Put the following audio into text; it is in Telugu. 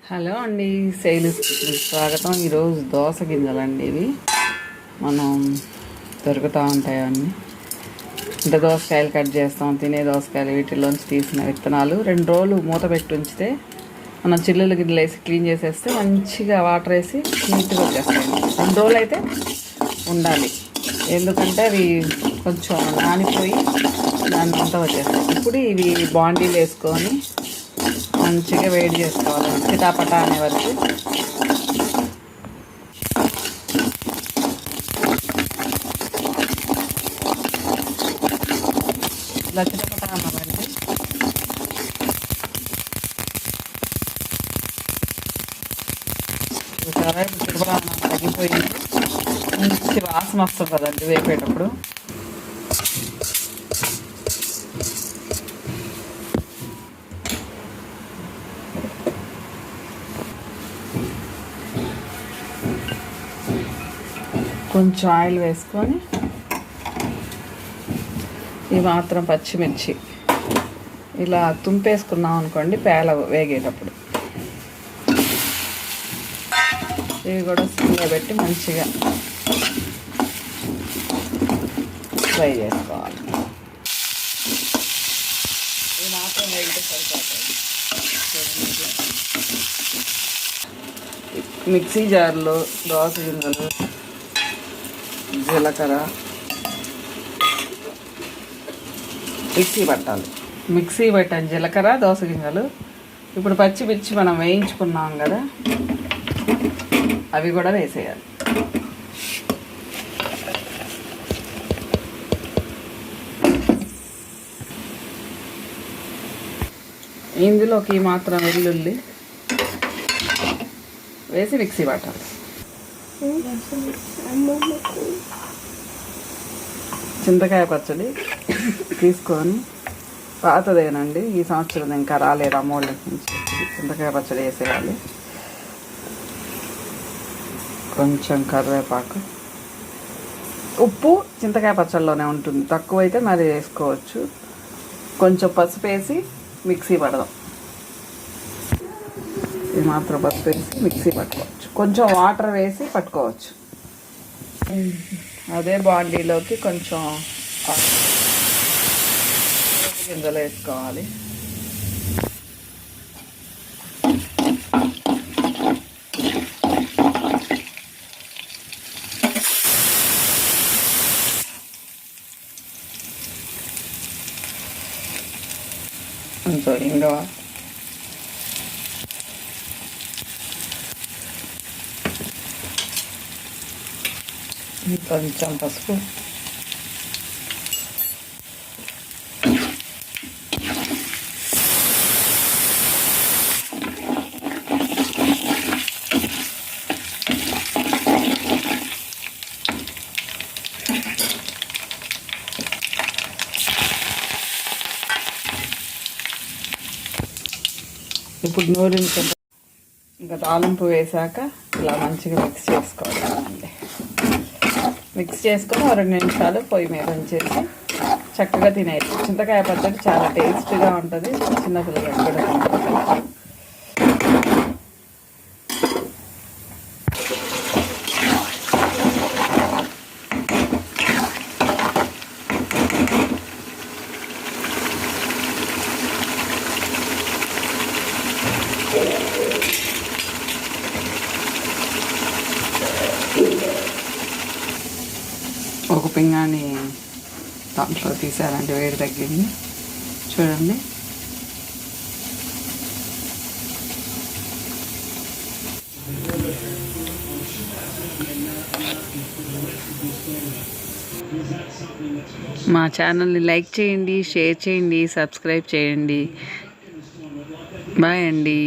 హలో అండి, శైలిస్ కిచెన్కి స్వాగతం. ఈరోజు దోస గింజలండి ఇవి మనం దొరుకుతూ ఉంటాయి అన్నీ. అంటే దోసకాయలు కట్ చేస్తాం, తినే దోసకాయలు, వీటిలోంచి తీసిన విత్తనాలు 2 రోజులు మూత పెట్టి ఉంచితే మనం చిల్లులు గిన్నెలు వేసి క్లీన్ చేసేస్తే మంచిగా వాటర్ వేసి నీట్గా వచ్చేస్తాయి. 2 రోజులు అయితే ఉండాలి, ఎందుకంటే అవి కొంచెం నానిపోయి దాన్ని అంతా వచ్చేస్తాయి. ఇప్పుడు ఇవి బాండీలు వేసుకొని మంచిగా వేడి చేసుకోవాలి, చిటాపటా అనే వరకు. ఇలా చిటపటా అన్నవండి చూసారా, ఇప్పుడు చిటపటా అన్నం తగ్గిపోయింది. మంచి వాసన వస్తుంది కదండి వేపేటప్పుడు. కొంచెం ఆయిల్ వేసుకొని ఈ మాత్రం పచ్చిమిర్చి ఇలా తుంపేసుకున్నాం అనుకోండి పేల వేగేటప్పుడు. ఇవి కూడా సిమ్లో పెట్టి మంచిగా ఫ్రై చేసుకోవాలి. ఇవి మాత్రం వేగితే సరిపోతాయి. మిక్సీ జార్లో దోస గింజలు, జీలకర్ర మిక్సీ పట్టాలి. మిక్సీ పట్టాను జీలకర్ర, దోస గింజలు. ఇప్పుడు పచ్చిమిర్చి మనం వేయించుకున్నాం కదా, అవి కూడా వేసేయాలి. ఇందులోకి మాత్రం వెల్లుల్లి వేసి మిక్సీ పట్టాలి. చింతకాయ పచ్చడి తీసుకొని, పాతదేనండి, ఈ సంవత్సరం ఇంకా రాలేదు అమ్మోళ్ళ నుంచి. చింతకాయ పచ్చడి వేసేయాలి. కొంచెం కరివేపాకు, ఉప్పు చింతకాయ పచ్చడిలోనే ఉంటుంది, తక్కువైతే మరి వేసుకోవచ్చు. కొంచెం పసుపు వేసి మిక్సీ పడదాం. ఇది మాత్రం పసుపు వేసి మిక్సీ పట్టుకోవచ్చు. కొంచెం వాటర్ వేసి పట్టుకోవచ్చు. అదే బాండీలోకి కొంచెం గింజలు వేసుకోవాలి. కొంచెం ఇంగువ, కొంచెం పసుపు, ఇప్పుడు నూనె ఇంకా తాలింపు వేసాక ఇలా మంచిగా మిక్స్ చేసుకోవాలండి. మిక్స్ చేసుకొని 2 నిమిషాలు పొయ్యి మీద ఉంచేసి చక్కగా తినేది. చింతకాయ పచ్చడి చాలా టేస్ట్గా ఉంటుంది, చిన్నపిల్లలకు కూడా తింటారు. ఒక పింగాణి దాంట్లో తీసారంటే వేడి తగ్గింది చూడండి. మా ఛానల్ని లైక్ చేయండి, షేర్ చేయండి, సబ్స్క్రైబ్ చేయండి. బాయ్ అండి.